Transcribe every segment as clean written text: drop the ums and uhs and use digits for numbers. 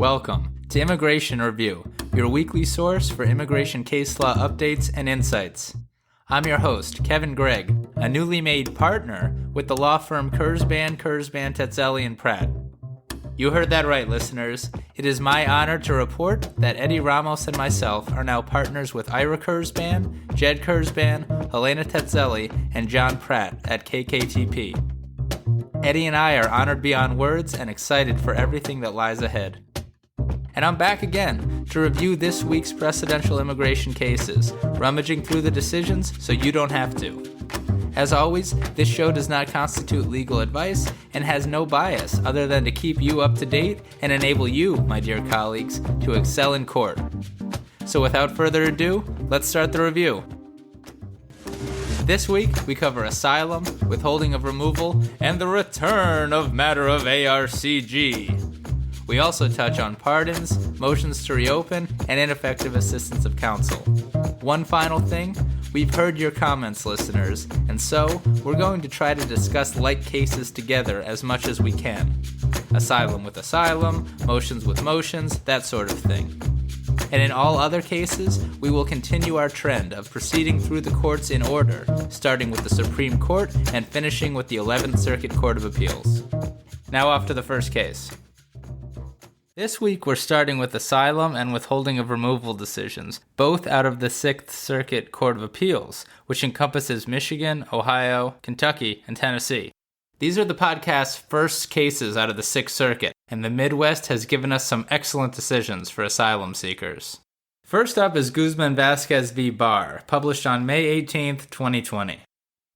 Welcome to Immigration Review, your weekly source for immigration case law updates and insights. I'm your host, Kevin Gregg, a newly made partner with the law firm Guzman, Tetzelli & Pratt. You heard that right, listeners. It is my honor to report that Eddie Ramos and myself are now partners with Ira Guzman, Jed Guzman, Helena Tetzelli, and John Pratt at KKTP. Eddie and I are honored beyond words and excited for everything that lies ahead. And I'm back again to review this week's precedential immigration cases, rummaging through the decisions so you don't have to. As always, this show does not constitute legal advice and has no bias other than to keep you up to date and enable you, my dear colleagues, to excel in court. So without further ado, let's start the review. This week, we cover asylum, withholding of removal, and the return of matter of ARCG. We also touch on pardons, motions to reopen, and ineffective assistance of counsel. One final thing, we've heard your comments, listeners, and so we're going to try to discuss like cases together as much as we can. Asylum with asylum, motions with motions, that sort of thing. And in all other cases, we will continue our trend of proceeding through the courts in order, starting with the Supreme Court and finishing with the 11th Circuit Court of Appeals. Now off to the first case. This week we're starting with asylum and withholding of removal decisions, both out of the 6th Circuit Court of Appeals, which encompasses Michigan, Ohio, Kentucky, and Tennessee. These are the podcast's first cases out of the 6th Circuit, and the Midwest has given us some excellent decisions for asylum seekers. First up is Guzman Vazquez v. Barr, published on May 18, 2020.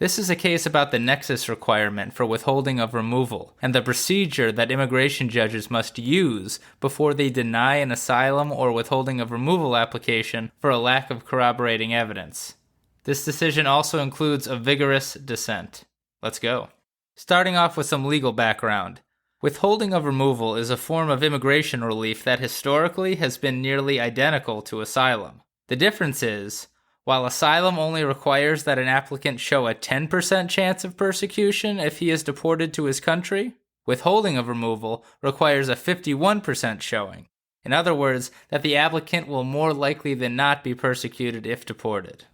This is a case about the nexus requirement for withholding of removal and the procedure that immigration judges must use before they deny an asylum or withholding of removal application for a lack of corroborating evidence. This decision also includes a vigorous dissent. Let's go. Starting off with some legal background. Withholding of removal is a form of immigration relief that historically has been nearly identical to asylum. The difference is, while asylum only requires that an applicant show a 10% chance of persecution if he is deported to his country, withholding of removal requires a 51% showing. In other words, that the applicant will more likely than not be persecuted if deported.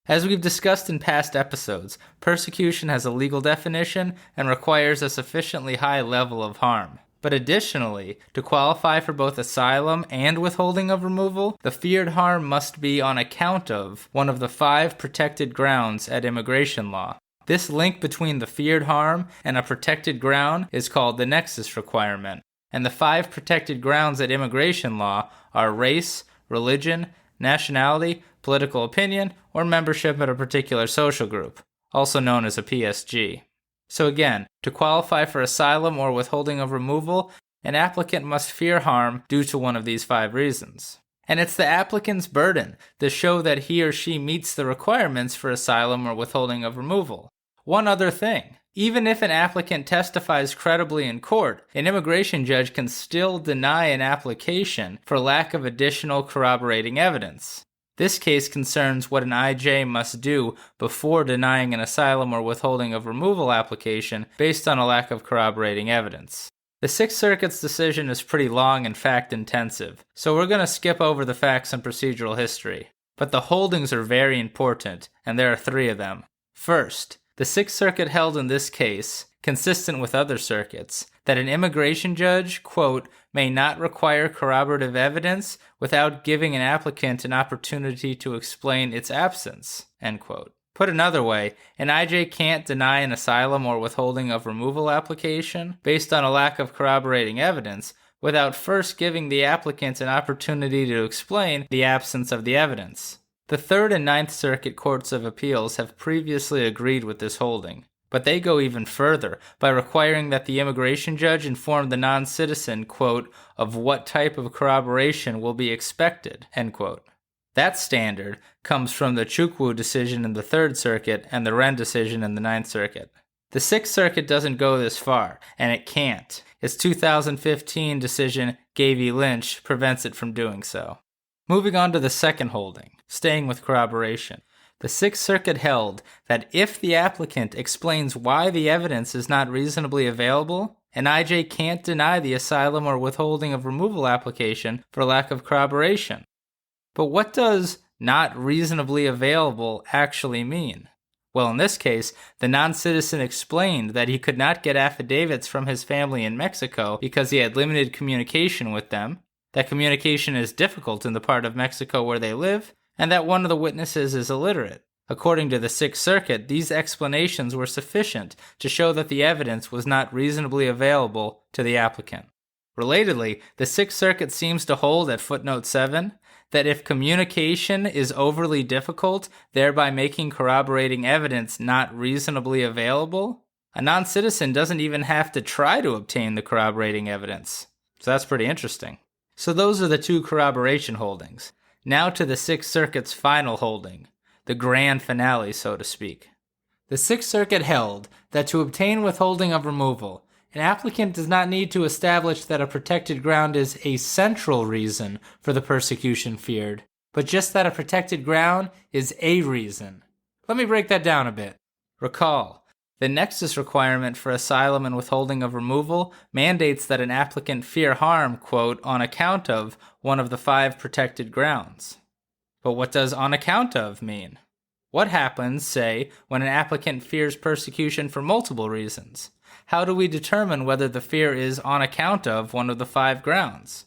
As we've discussed in past episodes, persecution has a legal definition and requires a sufficiently high level of harm. But additionally, to qualify for both asylum and withholding of removal, the feared harm must be on account of one of the 5 protected grounds at immigration law. This link between the feared harm and a protected ground is called the nexus requirement, and the 5 protected grounds at immigration law are race, religion, nationality, political opinion, or membership in a particular social group, also known as a PSG. So again, to qualify for asylum or withholding of removal, an applicant must fear harm due to one of these 5 reasons. And it's the applicant's burden to show that he or she meets the requirements for asylum or withholding of removal. One other thing, even if an applicant testifies credibly in court, an immigration judge can still deny an application for lack of additional corroborating evidence. This case concerns what an IJ must do before denying an asylum or withholding of removal application based on a lack of corroborating evidence. The 6th Circuit's decision is pretty long and fact-intensive, so we're going to skip over the facts and procedural history. But the holdings are very important, and there are 3 of them. First, the 6th Circuit held in this case, consistent with other circuits, that an immigration judge, quote, may not require corroborative evidence without giving an applicant an opportunity to explain its absence, end quote. Put another way, an IJ can't deny an asylum or withholding of removal application based on a lack of corroborating evidence without first giving the applicant an opportunity to explain the absence of the evidence. The 3rd and 9th Circuit Courts of Appeals have previously agreed with this holding. But they go even further by requiring that the immigration judge inform the non-citizen, quote, of what type of corroboration will be expected, end quote. That standard comes from the Chukwu decision in the 3rd Circuit and the Wren decision in the 9th Circuit. The 6th Circuit doesn't go this far, and it can't. Its 2015 decision, Gay v. Lynch, prevents it from doing so. Moving on to the second holding, staying with corroboration. The 6th Circuit held that if the applicant explains why the evidence is not reasonably available, An IJ can't deny the asylum or withholding of removal application for lack of corroboration. But what does not reasonably available actually mean? Well, in this case, the non-citizen explained that he could not get affidavits from his family in Mexico because he had limited communication with them, that communication is difficult in the part of Mexico where they live, and that one of the witnesses is illiterate. According to the Sixth Circuit, these explanations were sufficient to show that the evidence was not reasonably available to the applicant. Relatedly, the Sixth Circuit seems to hold at footnote 7 that if communication is overly difficult, thereby making corroborating evidence not reasonably available, a non-citizen doesn't even have to try to obtain the corroborating evidence. So that's pretty interesting. So those are the two corroboration holdings. Now to the Sixth Circuit's final holding, the grand finale, so to speak. The Sixth Circuit held that to obtain withholding of removal, an applicant does not need to establish that a protected ground is a central reason for the persecution feared, but just that a protected ground is a reason. Let me break that down a bit. Recall, the nexus requirement for asylum and withholding of removal mandates that an applicant fear harm, quote, on account of one of the 5 protected grounds. But what does on account of mean? What happens, say, when an applicant fears persecution for multiple reasons? How do we determine whether the fear is on account of one of the 5 grounds?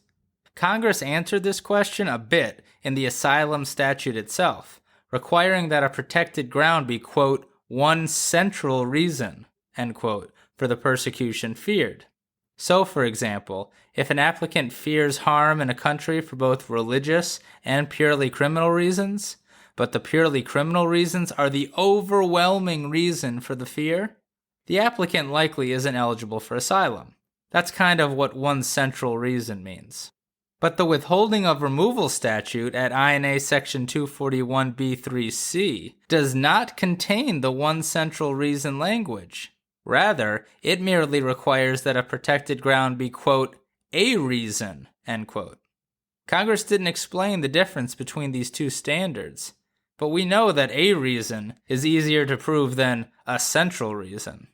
Congress answered this question a bit in the asylum statute itself, requiring that a protected ground be, quote, one central reason, end quote, for the persecution feared. So, for example, if an applicant fears harm in a country for both religious and purely criminal reasons, but the purely criminal reasons are the overwhelming reason for the fear, the applicant likely isn't eligible for asylum. That's kind of what one central reason means. But the withholding of removal statute at INA section 241b3c does not contain the one central reason language. Rather, it merely requires that a protected ground be, quote, a reason, end quote. Congress didn't explain the difference between these two standards, but we know that a reason is easier to prove than a central reason.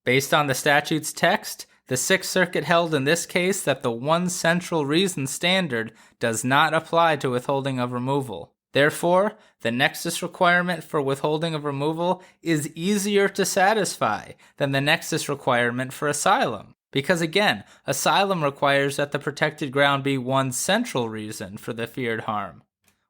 Based on the statute's text, the Sixth Circuit held in this case that the one central reason standard does not apply to withholding of removal. Therefore, the nexus requirement for withholding of removal is easier to satisfy than the nexus requirement for asylum. Because again, asylum requires that the protected ground be one central reason for the feared harm.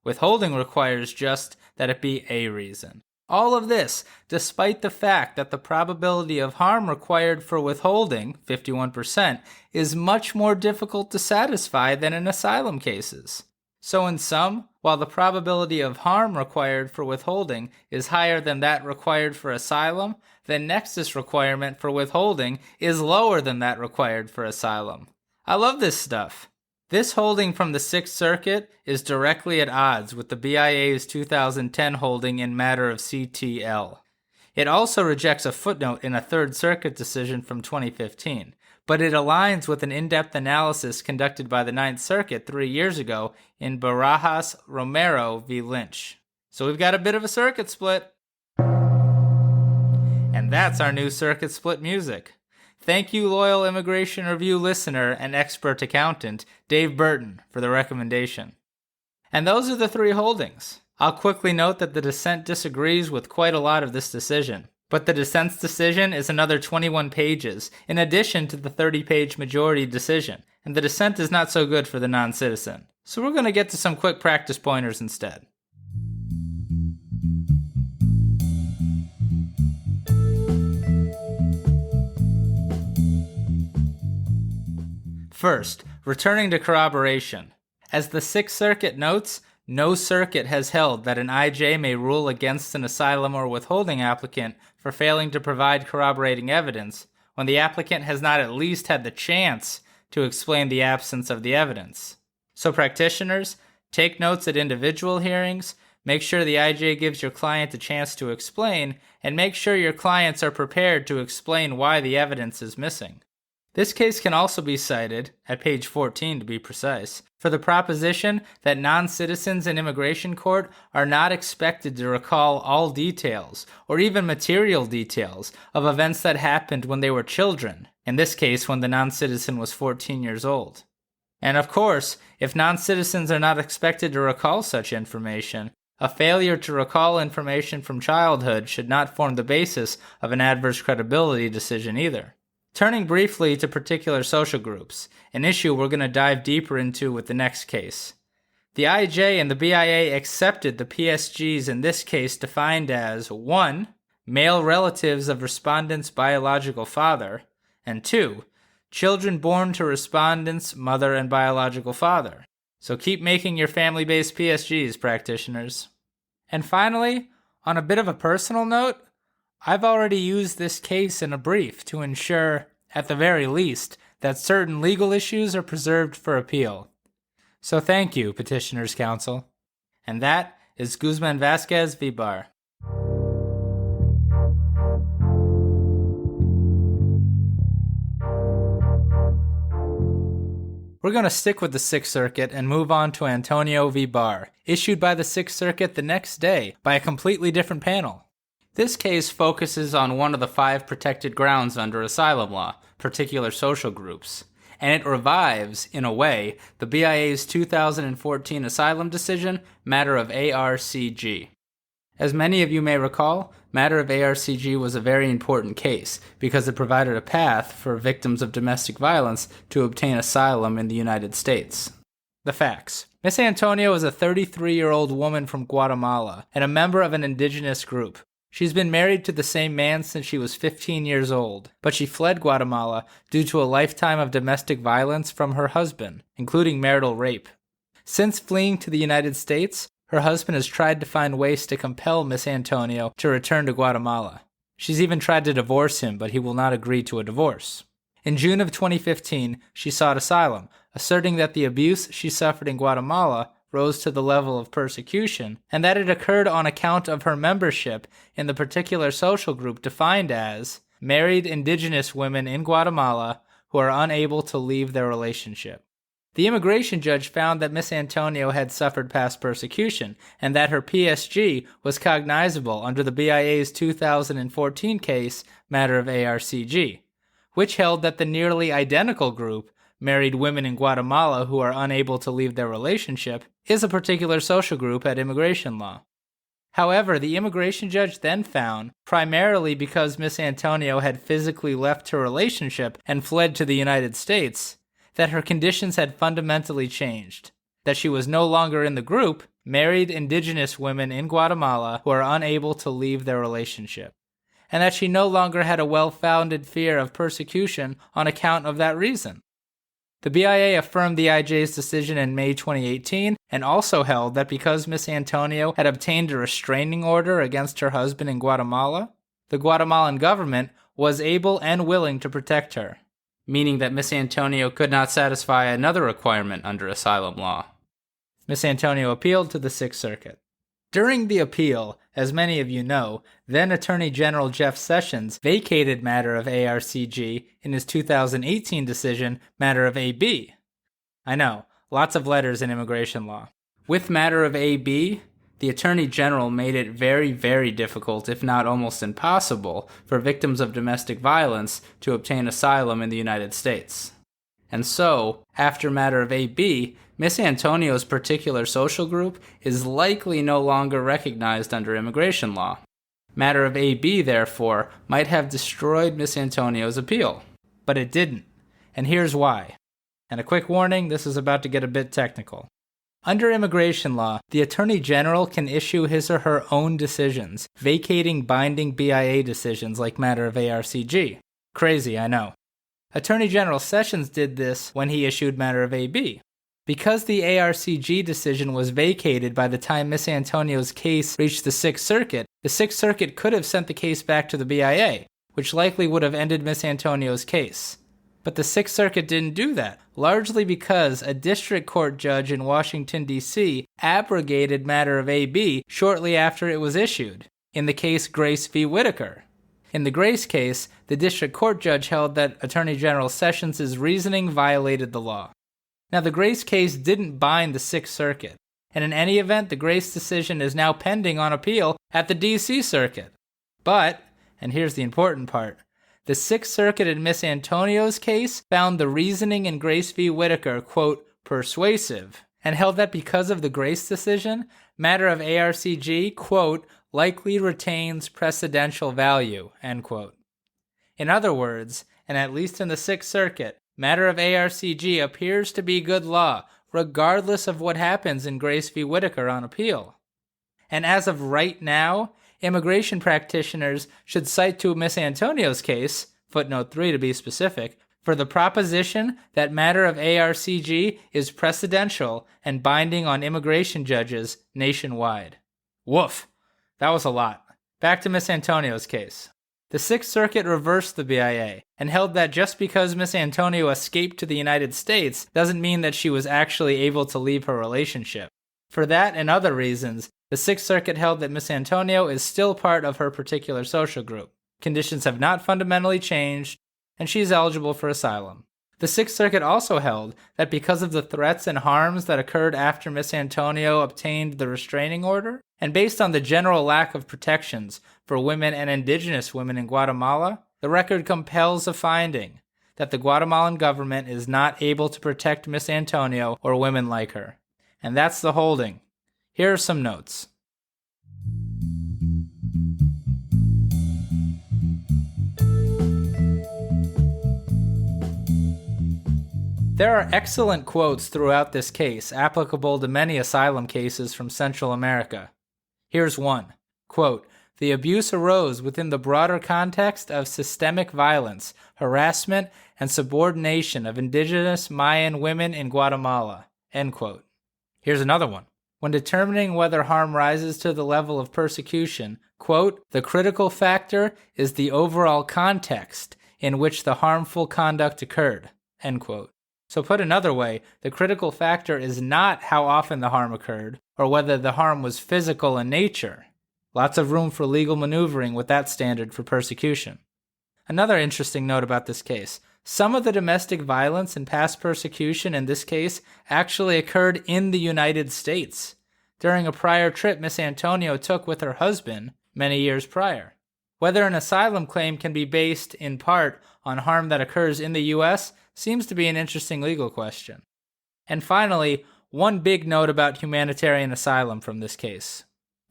Withholding requires just that it be a reason. All of this, despite the fact that the probability of harm required for withholding, 51%, is much more difficult to satisfy than in asylum cases. So in sum, while the probability of harm required for withholding is higher than that required for asylum, the nexus requirement for withholding is lower than that required for asylum. I love this stuff. This holding from the Sixth Circuit is directly at odds with the BIA's 2010 holding in matter of CTL. It also rejects a footnote in a Third Circuit decision from 2015, but it aligns with an in-depth analysis conducted by the Ninth Circuit 3 years ago in Barajas-Romero v. Lynch. So we've got a bit of a circuit split. And that's our new circuit split music. Thank you, loyal Immigration Review listener and expert accountant, Dave Burton, for the recommendation. And those are the 3 holdings. I'll quickly note that the dissent disagrees with quite a lot of this decision, but the dissent's decision is another 21 pages, in addition to the 30-page majority decision, and the dissent is not so good for the non-citizen. So we're going to get to some quick practice pointers instead. First, returning to corroboration. As the Sixth Circuit notes, no circuit has held that an IJ may rule against an asylum or withholding applicant for failing to provide corroborating evidence when the applicant has not at least had the chance to explain the absence of the evidence. So practitioners, take notes at individual hearings, make sure the IJ gives your client a chance to explain, and make sure your clients are prepared to explain why the evidence is missing. This case can also be cited, at page 14 to be precise, for the proposition that non-citizens in immigration court are not expected to recall all details, or even material details, of events that happened when they were children, in this case when the non-citizen was 14 years old. And of course, if non-citizens are not expected to recall such information, a failure to recall information from childhood should not form the basis of an adverse credibility decision either. Turning briefly to particular social groups, an issue we're going to dive deeper into with the next case. The IJ and the BIA accepted the PSGs in this case defined as 1. Male relatives of respondent's biological father, and 2. Children born to respondent's mother and biological father. So keep making your family-based PSGs, practitioners. And finally, on a bit of a personal note, I've already used this case in a brief to ensure, at the very least, that certain legal issues are preserved for appeal. So thank you, Petitioner's Counsel. And that is Guzman Vazquez v. Barr. We're going to stick with the Sixth Circuit and move on to Antonio v. Barr, issued by the Sixth Circuit the next day by a completely different panel. This case focuses on one of the 5 protected grounds under asylum law, particular social groups, and it revives, in a way, the BIA's 2014 asylum decision, matter of ARCG. As many of you may recall, matter of ARCG was a very important case because it provided a path for victims of domestic violence to obtain asylum in the United States. The facts. Miss Antonio is a 33-year-old woman from Guatemala and a member of an indigenous group. She's been married to the same man since she was 15 years old, but she fled Guatemala due to a lifetime of domestic violence from her husband, including marital rape. Since fleeing to the United States, her husband has tried to find ways to compel Miss Antonio to return to Guatemala. She's even tried to divorce him, but he will not agree to a divorce. In June of 2015, she sought asylum, asserting that the abuse she suffered in Guatemala rose to the level of persecution, and that it occurred on account of her membership in the particular social group defined as married indigenous women in Guatemala who are unable to leave their relationship. The immigration judge found that Miss Antonio had suffered past persecution and that her PSG was cognizable under the BIA's 2014 case, matter of ARCG, which held that the nearly identical group, married women in Guatemala who are unable to leave their relationship, is a particular social group at immigration law. However, the immigration judge then found, primarily because Miss Antonio had physically left her relationship and fled to the United States, that her conditions had fundamentally changed, that she was no longer in the group, married indigenous women in Guatemala who are unable to leave their relationship, and that she no longer had a well-founded fear of persecution on account of that reason. The BIA affirmed the IJ's decision in May 2018 and also held that because Miss Antonio had obtained a restraining order against her husband in Guatemala, the Guatemalan government was able and willing to protect her, meaning that Miss Antonio could not satisfy another requirement under asylum law. Miss Antonio appealed to the Sixth Circuit. During the appeal, as many of you know, then Attorney General Jeff Sessions vacated matter of ARCG in his 2018 decision, matter of AB. I know, lots of letters in immigration law. With matter of AB, the Attorney General made it very, very difficult, if not almost impossible, for victims of domestic violence to obtain asylum in the United States. And so, after matter of AB, Miss Antonio's particular social group is likely no longer recognized under immigration law. Matter of AB, therefore, might have destroyed Miss Antonio's appeal. But it didn't. And here's why. And a quick warning, this is about to get a bit technical. Under immigration law, the Attorney General can issue his or her own decisions, vacating binding BIA decisions like matter of ARCG. Crazy, I know. Attorney General Sessions did this when he issued matter of AB. Because the ARCG decision was vacated by the time Miss Antonio's case reached the Sixth Circuit could have sent the case back to the BIA, which likely would have ended Miss Antonio's case. But the Sixth Circuit didn't do that, largely because a district court judge in Washington, D.C. abrogated matter of AB shortly after it was issued, in the case Grace v. Whitaker. In the Grace case, the district court judge held that Attorney General Sessions' reasoning violated the law. Now, the Grace case didn't bind the Sixth Circuit, and in any event, the Grace decision is now pending on appeal at the D.C. Circuit. But, and here's the important part, The Sixth Circuit in Miss Antonio's case found the reasoning in Grace v. Whitaker, quote, persuasive, and held that because of the Grace decision, matter of ARCG, quote, likely retains precedential value, end quote. In other words, and at least in the Sixth Circuit, matter of ARCG appears to be good law, regardless of what happens in Grace v. Whitaker on appeal. And as of right now, immigration practitioners should cite to Miss Antonio's case, footnote 3 to be specific, for the proposition that matter of ARCG is precedential and binding on immigration judges nationwide. Woof, that was a lot. Back to Miss Antonio's case. The Sixth Circuit reversed the BIA and held that just because Miss Antonio escaped to the United States doesn't mean that she was actually able to leave her relationship. For that and other reasons, the Sixth Circuit held that Miss Antonio is still part of her particular social group. Conditions have not fundamentally changed, and she is eligible for asylum. The Sixth Circuit also held that because of the threats and harms that occurred after Miss Antonio obtained the restraining order, and based on the general lack of protections for women and indigenous women in Guatemala, the record compels a finding that the Guatemalan government is not able to protect Miss Antonio or women like her. And that's the holding. Here are some notes. There are excellent quotes throughout this case, applicable to many asylum cases from Central America. Here's one. Quote, the abuse arose within the broader context of systemic violence, harassment, and subordination of indigenous Mayan women in Guatemala. End quote. Here's another one. When determining whether harm rises to the level of persecution, quote, the critical factor is the overall context in which the harmful conduct occurred. End quote. So put another way, the critical factor is not how often the harm occurred, or whether the harm was physical in nature. Lots of room for legal maneuvering with that standard for persecution. Another interesting note about this case, some of the domestic violence and past persecution in this case actually occurred in the United States, during a prior trip Miss Antonio took with her husband many years prior. Whether an asylum claim can be based in part on harm that occurs in the U.S. seems to be an interesting legal question. And finally, one big note about humanitarian asylum from this case.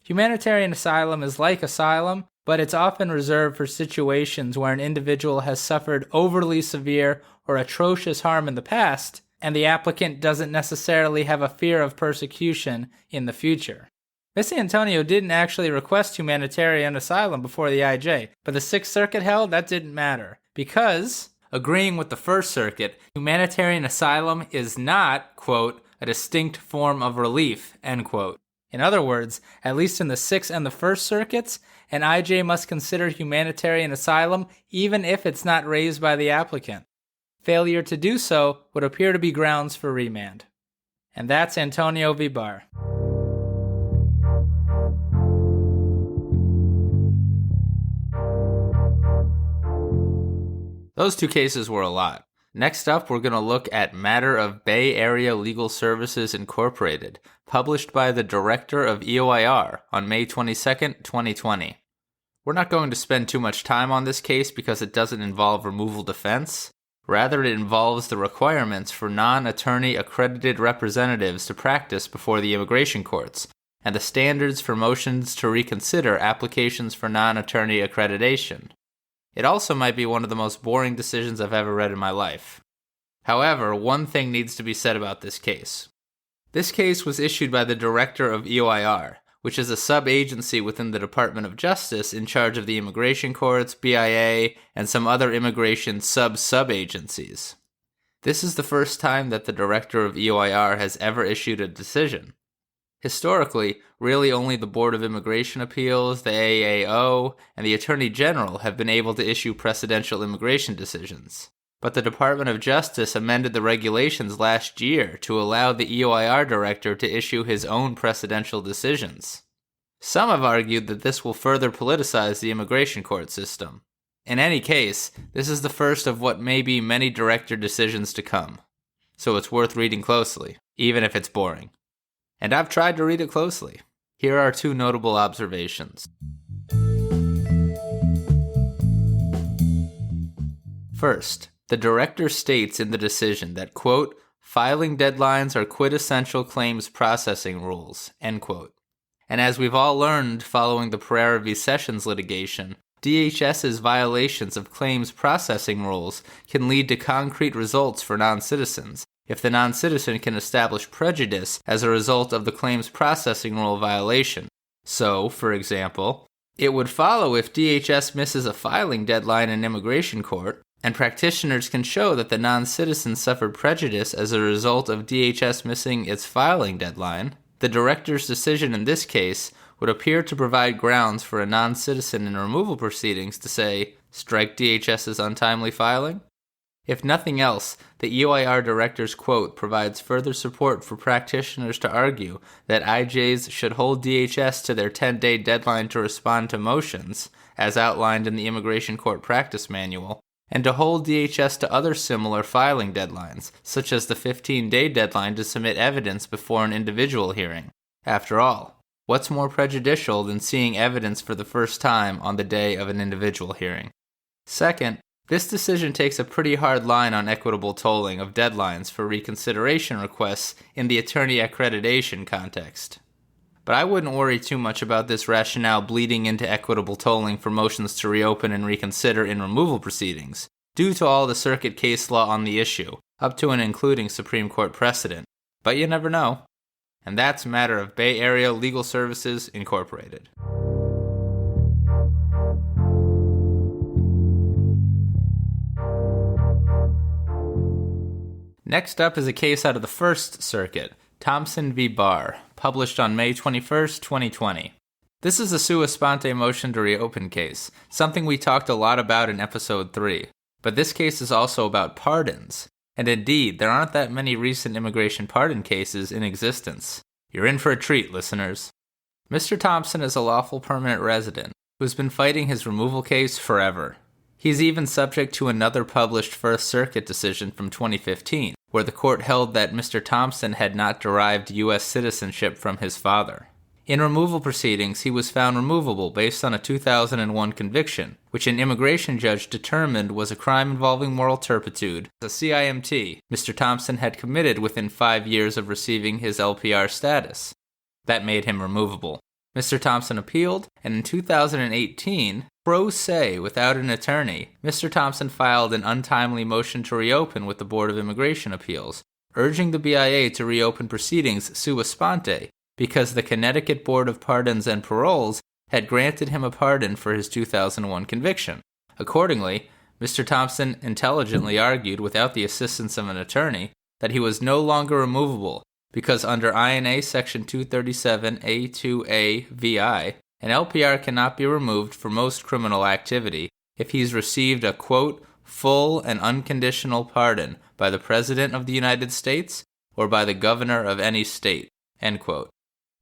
Humanitarian asylum is like asylum, but it's often reserved for situations where an individual has suffered overly severe or atrocious harm in the past, and the applicant doesn't necessarily have a fear of persecution in the future. Miss Antonio didn't actually request humanitarian asylum before the IJ, but the Sixth Circuit held that didn't matter, because, agreeing with the First Circuit, humanitarian asylum is not, quote, a distinct form of relief, end quote. In other words, at least in the Sixth and the First Circuits, an IJ must consider humanitarian asylum even if it's not raised by the applicant. Failure to do so would appear to be grounds for remand. And that's Antonio v. Barr. Those two cases were a lot. Next up, we're going to look at Matter of Bay Area Legal Services Incorporated, published by the Director of EOIR on May 22, 2020. We're not going to spend too much time on this case because it doesn't involve removal defense. Rather, it involves the requirements for non-attorney accredited representatives to practice before the immigration courts, and the standards for motions to reconsider applications for non-attorney accreditation. It also might be one of the most boring decisions I've ever read in my life. However, one thing needs to be said about this case. This case was issued by the Director of EOIR, which is a sub-agency within the Department of Justice in charge of the immigration courts, BIA, and some other immigration sub-agencies. This is the first time that the Director of EOIR has ever issued a decision. Historically, really only the Board of Immigration Appeals, the AAO, and the Attorney General have been able to issue precedential immigration decisions. But the Department of Justice amended the regulations last year to allow the EOIR Director to issue his own precedential decisions. Some have argued that this will further politicize the immigration court system. In any case, this is the first of what may be many director decisions to come. So it's worth reading closely, even if it's boring. And I've tried to read it closely. Here are two notable observations. First, the director states in the decision that, quote, filing deadlines are quintessential claims processing rules, end quote. And as we've all learned following the Pereira v. Sessions litigation, DHS's violations of claims processing rules can lead to concrete results for non-citizens if the non-citizen can establish prejudice as a result of the claims processing rule violation. So, for example, it would follow if DHS misses a filing deadline in immigration court, and practitioners can show that the non-citizen suffered prejudice as a result of DHS missing its filing deadline, the director's decision in this case would appear to provide grounds for a non-citizen in removal proceedings to say, strike DHS's untimely filing. If nothing else, the EOIR Director's quote provides further support for practitioners to argue that IJs should hold DHS to their 10-day deadline to respond to motions, as outlined in the Immigration Court Practice Manual, and to hold DHS to other similar filing deadlines, such as the 15-day deadline to submit evidence before an individual hearing. After all, what's more prejudicial than seeing evidence for the first time on the day of an individual hearing? Second, this decision takes a pretty hard line on equitable tolling of deadlines for reconsideration requests in the attorney accreditation context. But I wouldn't worry too much about this rationale bleeding into equitable tolling for motions to reopen and reconsider in removal proceedings, due to all the circuit case law on the issue, up to and including Supreme Court precedent. But you never know. And that's a matter of Bay Area Legal Services, Incorporated. Next up is a case out of the First Circuit, Thompson v. Barr, published on May 21, 2020. This is a sua sponte motion to reopen case, something we talked a lot about in episode 3. But this case is also about pardons. And indeed, there aren't that many recent immigration pardon cases in existence. You're in for a treat, listeners. Mr. Thompson is a lawful permanent resident who's been fighting his removal case forever. He's even subject to another published First Circuit decision from 2015, where the court held that Mr. Thompson had not derived U.S. citizenship from his father. In removal proceedings, he was found removable based on a 2001 conviction, which an immigration judge determined was a crime involving moral turpitude, a CIMT Mr. Thompson had committed within 5 years of receiving his LPR status. That made him removable. Mr. Thompson appealed, and in 2018, pro se without an attorney, Mr. Thompson filed an untimely motion to reopen with the Board of Immigration Appeals, urging the BIA to reopen proceedings sua sponte, because the Connecticut Board of Pardons and Paroles had granted him a pardon for his 2001 conviction. Accordingly, Mr. Thompson intelligently argued, without the assistance of an attorney, that he was no longer removable, because under INA Section 237A2A VI, an LPR cannot be removed for most criminal activity if he's received a, quote, full and unconditional pardon by the President of the United States or by the Governor of any state, end quote.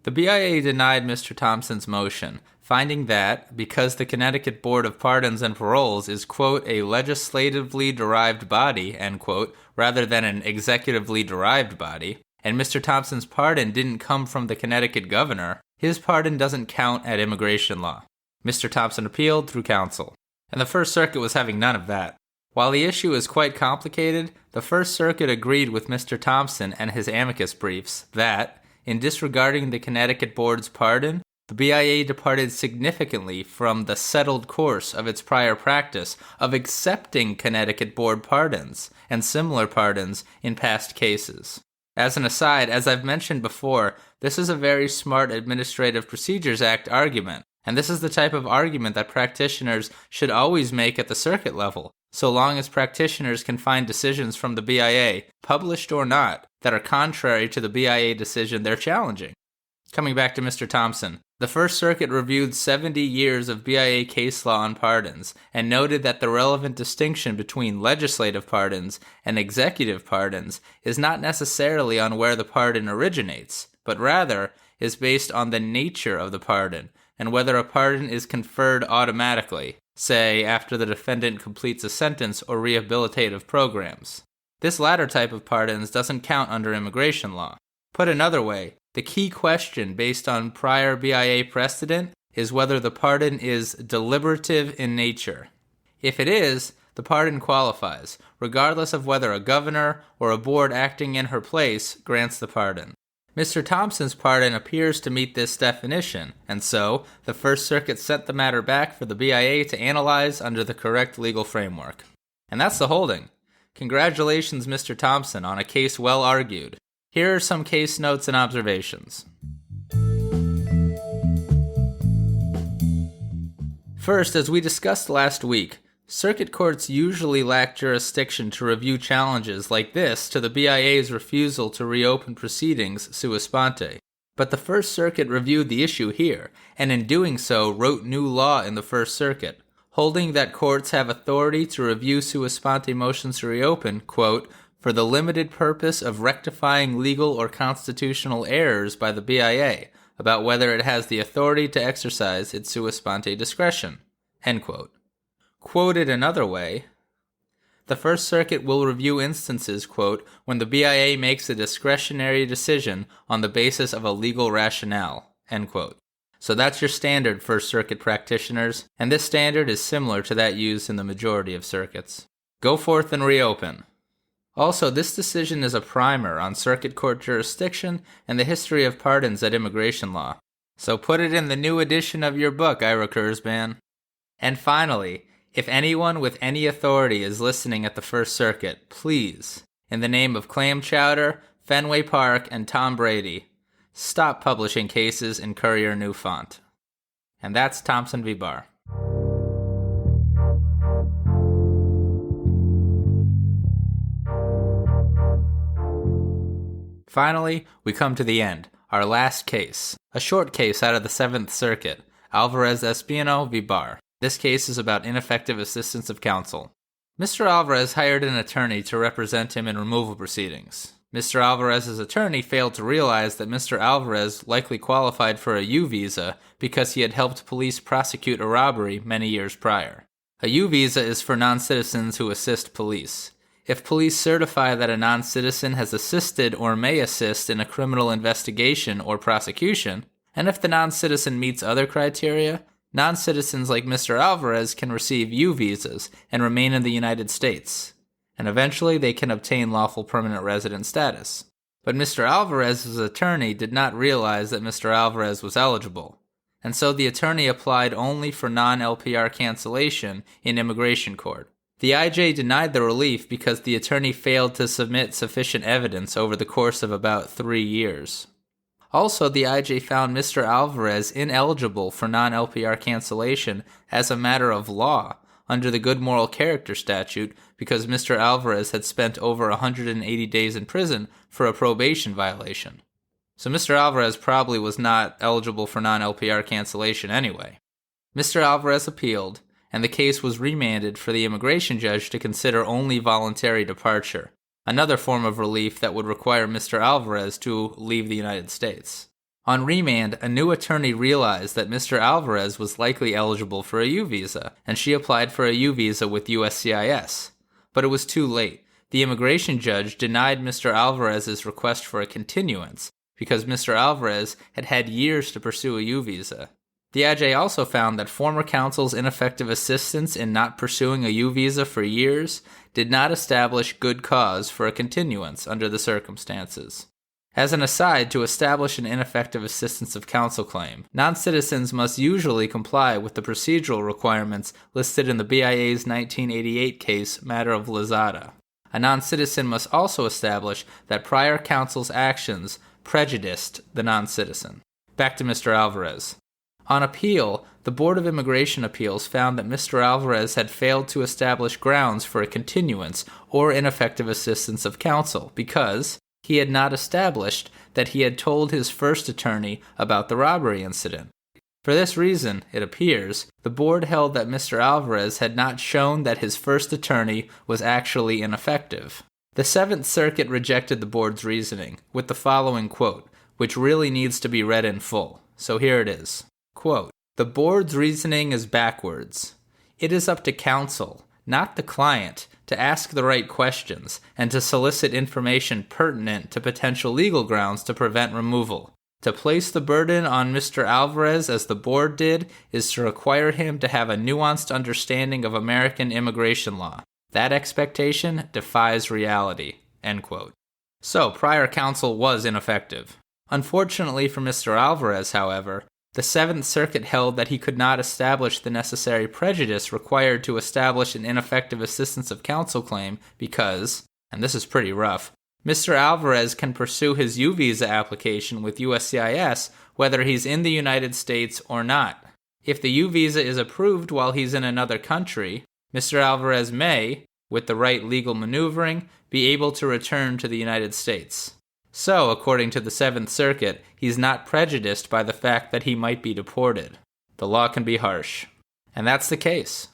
The BIA denied Mr. Thompson's motion, finding that, because the Connecticut Board of Pardons and Paroles is, quote, a legislatively derived body, end quote, rather than an executively derived body, and Mr. Thompson's pardon didn't come from the Connecticut governor, his pardon doesn't count at immigration law. Mr. Thompson appealed through counsel, and the First Circuit was having none of that. While the issue is quite complicated, the First Circuit agreed with Mr. Thompson and his amicus briefs that, in disregarding the Connecticut Board's pardon, the BIA departed significantly from the settled course of its prior practice of accepting Connecticut Board pardons and similar pardons in past cases. As an aside, as I've mentioned before, this is a very smart Administrative Procedures Act argument, and this is the type of argument that practitioners should always make at the circuit level, so long as practitioners can find decisions from the BIA, published or not, that are contrary to the BIA decision they're challenging. Coming back to Mr. Thompson, the First Circuit reviewed 70 years of BIA case law on pardons and noted that the relevant distinction between legislative pardons and executive pardons is not necessarily on where the pardon originates, but rather is based on the nature of the pardon and whether a pardon is conferred automatically, say after the defendant completes a sentence or rehabilitative programs. This latter type of pardons doesn't count under immigration law. Put another way, the key question based on prior BIA precedent is whether the pardon is deliberative in nature. If it is, the pardon qualifies, regardless of whether a governor or a board acting in her place grants the pardon. Mr. Thompson's pardon appears to meet this definition, and so the First Circuit sent the matter back for the BIA to analyze under the correct legal framework. And that's the holding. Congratulations, Mr. Thompson, on a case well argued. Here are some case notes and observations. First, as we discussed last week, circuit courts usually lack jurisdiction to review challenges like this to the BIA's refusal to reopen proceedings sua sponte. But the First Circuit reviewed the issue here, and in doing so wrote new law in the First Circuit, holding that courts have authority to review sua sponte motions to reopen, quote, for the limited purpose of rectifying legal or constitutional errors by the BIA about whether it has the authority to exercise its sua sponte discretion, end quote. Quoted another way, the First Circuit will review instances, quote, when the BIA makes a discretionary decision on the basis of a legal rationale, end quote. So that's your standard First Circuit practitioners, and this standard is similar to that used in the majority of circuits. Go forth and reopen. Also, this decision is a primer on circuit court jurisdiction and the history of pardons at immigration law. So put it in the new edition of your book, EOIR Kurzban. And finally, if anyone with any authority is listening at the First Circuit, please, in the name of Clam Chowder, Fenway Park, and Tom Brady, stop publishing cases in Courier New Font. And that's Thompson v. Barr. Finally, we come to the end, our last case, a short case out of the Seventh Circuit, Alvarez-Espino v. Barr. This case is about ineffective assistance of counsel. Mr. Alvarez hired an attorney to represent him in removal proceedings. Mr. Alvarez's attorney failed to realize that Mr. Alvarez likely qualified for a U visa because he had helped police prosecute a robbery many years prior. A U visa is for non-citizens who assist police. If police certify that a non-citizen has assisted or may assist in a criminal investigation or prosecution, and if the non-citizen meets other criteria, non-citizens like Mr. Alvarez can receive U visas and remain in the United States, and eventually they can obtain lawful permanent resident status. But Mr. Alvarez's attorney did not realize that Mr. Alvarez was eligible, and so the attorney applied only for non-LPR cancellation in immigration court. The IJ denied the relief because the attorney failed to submit sufficient evidence over the course of about 3 years. Also, the IJ found Mr. Alvarez ineligible for non-LPR cancellation as a matter of law under the Good Moral Character statute because Mr. Alvarez had spent over 180 days in prison for a probation violation. So Mr. Alvarez probably was not eligible for non-LPR cancellation anyway. Mr. Alvarez appealed, and the case was remanded for the immigration judge to consider only voluntary departure, another form of relief that would require Mr. Alvarez to leave the United States. On remand, a new attorney realized that Mr. Alvarez was likely eligible for a U visa, and she applied for a U visa with USCIS. But it was too late. The immigration judge denied Mr. Alvarez's request for a continuance because Mr. Alvarez had had years to pursue a U visa. The IJ also found that former counsel's ineffective assistance in not pursuing a U visa for years did not establish good cause for a continuance under the circumstances. As an aside, to establish an ineffective assistance of counsel claim, non-citizens must usually comply with the procedural requirements listed in the BIA's 1988 case, Matter of Lozada. A non-citizen must also establish that prior counsel's actions prejudiced the non-citizen. Back to Mr. Alvarez. On appeal, the Board of Immigration Appeals found that Mr. Alvarez had failed to establish grounds for a continuance or ineffective assistance of counsel because he had not established that he had told his first attorney about the robbery incident. For this reason, it appears, the board held that Mr. Alvarez had not shown that his first attorney was actually ineffective. The Seventh Circuit rejected the board's reasoning with the following quote, which really needs to be read in full. So here it is. Quote, "The board's reasoning is backwards. It is up to counsel, not the client, to ask the right questions and to solicit information pertinent to potential legal grounds to prevent removal. To place the burden on Mr. Alvarez, as the board did, is to require him to have a nuanced understanding of American immigration law. That expectation defies reality." End quote. So, prior counsel was ineffective. Unfortunately for Mr. Alvarez, however, the Seventh Circuit held that he could not establish the necessary prejudice required to establish an ineffective assistance of counsel claim because, and this is pretty rough, Mr. Alvarez can pursue his U-visa application with USCIS whether he's in the United States or not. If the U-visa is approved while he's in another country, Mr. Alvarez may, with the right legal maneuvering, be able to return to the United States. So, according to the Seventh Circuit, he's not prejudiced by the fact that he might be deported. The law can be harsh. And that's the case.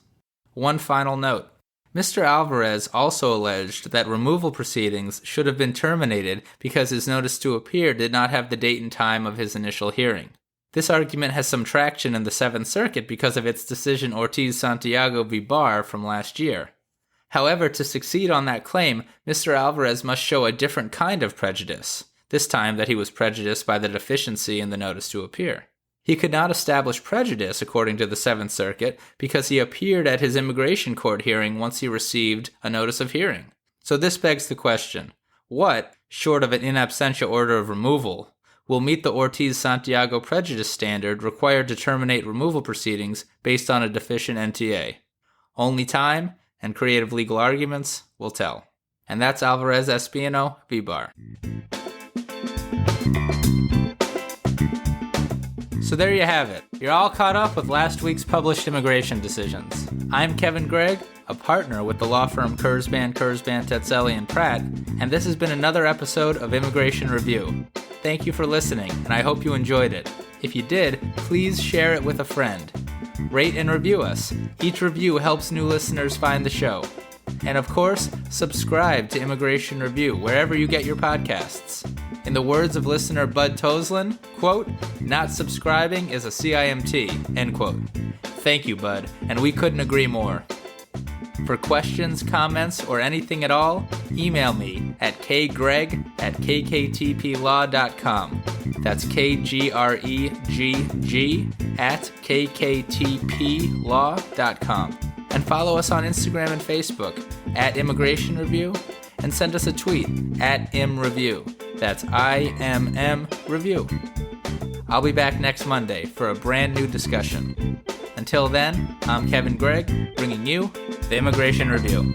One final note. Mr. Alvarez also alleged that removal proceedings should have been terminated because his notice to appear did not have the date and time of his initial hearing. This argument has some traction in the Seventh Circuit because of its decision Ortiz-Santiago v. Barr from last year. However, to succeed on that claim, Mr. Alvarez must show a different kind of prejudice, this time that he was prejudiced by the deficiency in the notice to appear. He could not establish prejudice, according to the Seventh Circuit, because he appeared at his immigration court hearing once he received a notice of hearing. So this begs the question, what, short of an in absentia order of removal, will meet the Ortiz-Santiago prejudice standard required to terminate removal proceedings based on a deficient NTA? Only time and creative legal arguments will tell. And that's Alvarez-Espino v. Barr. So there you have it. You're all caught up with last week's published immigration decisions. I'm Kevin Gregg, a partner with the law firm Guzman, Tetzeli & Pratt, and this has been another episode of Immigration Review. Thank you for listening, and I hope you enjoyed it. If you did, please share it with a friend. Rate and review us. Each review helps new listeners find the show. And of course, subscribe to Immigration Review wherever you get your podcasts. In the words of listener Bud Toslin, quote, "Not subscribing is a CIMT," end quote. Thank you, Bud, and we couldn't agree more. For questions, comments, or anything at all, email me at kgreg@kktplaw.com. That's KGREGG@kktplaw.com. And follow us on Instagram and Facebook at Immigration Review, and send us a tweet at ImReview. That's IMM Review. I'll be back next Monday for a brand new discussion. Until then, I'm Kevin Gregg, bringing you the Immigration Review.